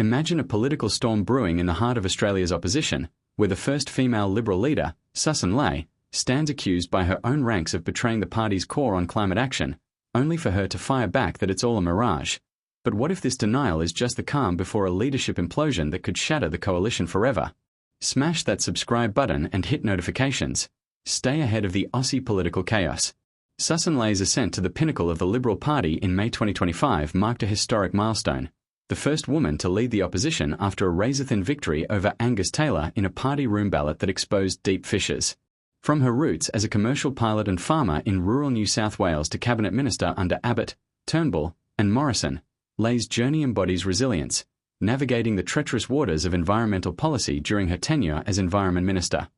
Imagine a political storm brewing in the heart of Australia's opposition, where the first female Liberal leader, Sussan Ley, stands accused by her own ranks of betraying the party's core on climate action, only for her to fire back that it's all a mirage. But what if this denial is just the calm before a leadership implosion that could shatter the coalition forever? Smash that subscribe button and hit notifications. Stay ahead of the Aussie political chaos. Sussan Ley's ascent to the pinnacle of the Liberal Party in May 2025 marked a historic milestone. The first woman to lead the opposition after a razor-thin victory over Angus Taylor in a party room ballot that exposed deep fissures. From her roots as a commercial pilot and farmer in rural New South Wales to cabinet minister under Abbott, Turnbull, and Morrison, Ley's journey embodies resilience, navigating the treacherous waters of environmental policy during her tenure as Environment Minister.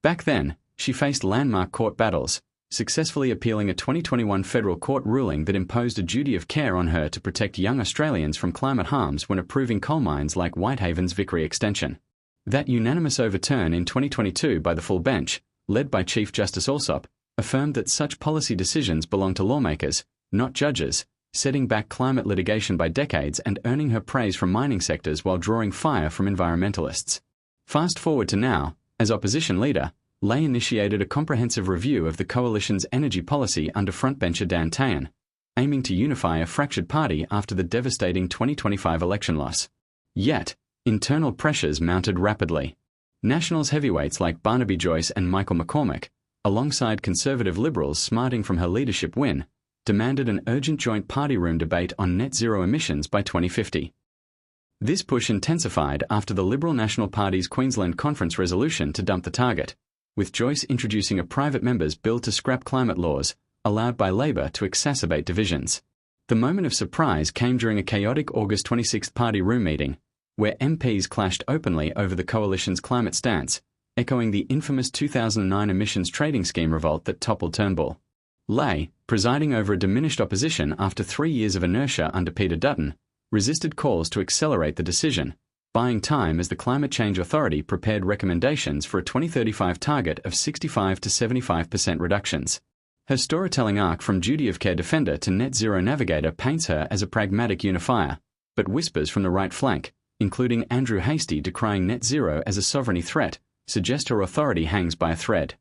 Back then, she faced landmark court battles, successfully appealing a 2021 federal court ruling that imposed a duty of care on her to protect young Australians from climate harms when approving coal mines like Whitehaven's Vickery extension. That unanimous overturn in 2022 by the full bench, led by Chief Justice Alsop, affirmed that such policy decisions belong to lawmakers, not judges, setting back climate litigation by decades and earning her praise from mining sectors while drawing fire from environmentalists. Fast forward to now, as opposition leader, Ley initiated a comprehensive review of the coalition's energy policy under frontbencher Dan Tehan, aiming to unify a fractured party after the devastating 2025 election loss. Yet, internal pressures mounted rapidly. Nationals heavyweights like Barnaby, Joyce and Michael McCormack, alongside Conservative Liberals smarting from her leadership win, demanded an urgent joint party room debate on net zero emissions by 2050. This push intensified after the Liberal National Party's Queensland Conference resolution to dump the target, with Joyce introducing a private member's bill to scrap climate laws, allowed by Labor to exacerbate divisions. The moment of surprise came during a chaotic August 26 party room meeting, where MPs clashed openly over the coalition's climate stance, echoing the infamous 2009 emissions trading scheme revolt that toppled Turnbull. Ley, presiding over a diminished opposition after 3 years of inertia under Peter Dutton, resisted calls to accelerate the decision, buying time as the Climate Change Authority prepared recommendations for a 2035 target of 65 to 75% reductions. Her storytelling arc from duty of care defender to net zero navigator paints her as a pragmatic unifier, but whispers from the right flank, including Andrew Hastie decrying net zero as a sovereignty threat, suggest her authority hangs by a thread.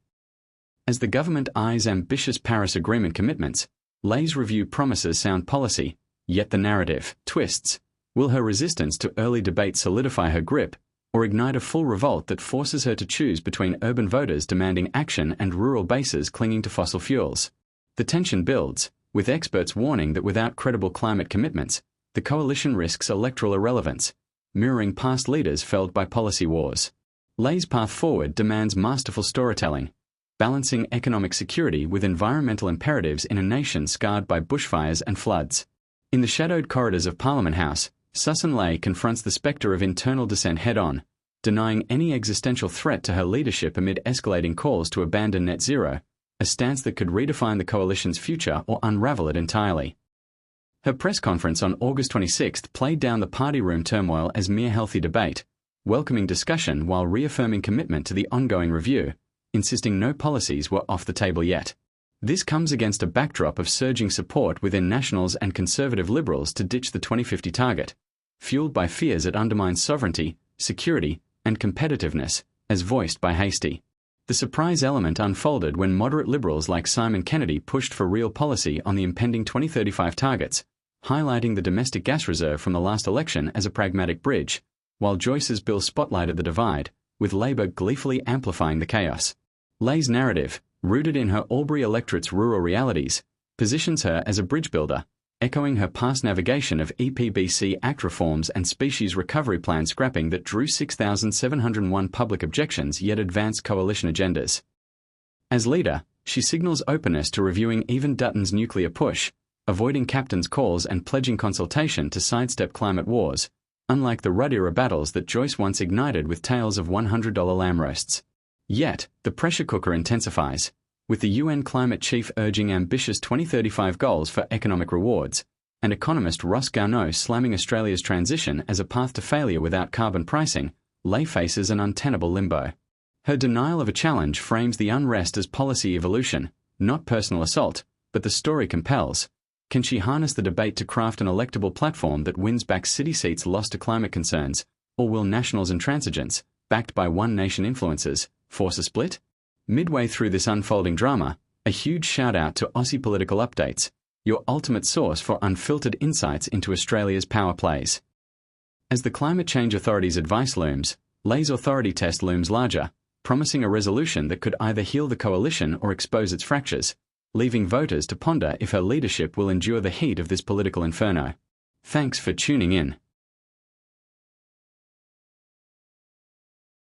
As the government eyes ambitious Paris Agreement commitments, Ley's review promises sound policy, yet the narrative twists. Will her resistance to early debate solidify her grip, or ignite a full revolt that forces her to choose between urban voters demanding action and rural bases clinging to fossil fuels? The tension builds, with experts warning that without credible climate commitments, the coalition risks electoral irrelevance, mirroring past leaders felled by policy wars. Ley's path forward demands masterful storytelling, balancing economic security with environmental imperatives in a nation scarred by bushfires and floods. In the shadowed corridors of Parliament House, Sussan Ley confronts the spectre of internal dissent head-on, denying any existential threat to her leadership amid escalating calls to abandon net zero, a stance that could redefine the coalition's future or unravel it entirely. Her press conference on August 26 played down the party room turmoil as mere healthy debate, welcoming discussion while reaffirming commitment to the ongoing review, insisting no policies were off the table yet. This comes against a backdrop of surging support within Nationals and Conservative Liberals to ditch the 2050 target, fueled by fears it undermines sovereignty, security, and competitiveness, as voiced by Hastie. The surprise element unfolded when moderate Liberals like Simon Kennedy pushed for real policy on the impending 2035 targets, highlighting the domestic gas reserve from the last election as a pragmatic bridge, while Joyce's bill spotlighted the divide, with Labor gleefully amplifying the chaos. Ley's narrative, rooted in her Albury electorate's rural realities, positions her as a bridge builder, echoing her past navigation of EPBC Act reforms and species recovery plan scrapping that drew 6,701 public objections yet advanced coalition agendas. As leader, she signals openness to reviewing even Dutton's nuclear push, avoiding captain's calls and pledging consultation to sidestep climate wars, unlike the Rudd-era battles that Joyce once ignited with tales of $100 lamb roasts. Yet, the pressure cooker intensifies, with the UN climate chief urging ambitious 2035 goals for economic rewards, and economist Ross Garnaut slamming Australia's transition as a path to failure without carbon pricing. Ley faces an untenable limbo. Her denial of a challenge frames the unrest as policy evolution, not personal assault, but the story compels. Can she harness the debate to craft an electable platform that wins back city seats lost to climate concerns, or will nationals and transigents, backed by one nation influences, force a split? Midway through this unfolding drama, a huge shout-out to Aussie Political Updates, your ultimate source for unfiltered insights into Australia's power plays. As the Climate Change Authority's advice looms, Ley's authority test looms larger, promising a resolution that could either heal the coalition or expose its fractures, leaving voters to ponder if her leadership will endure the heat of this political inferno. Thanks for tuning in.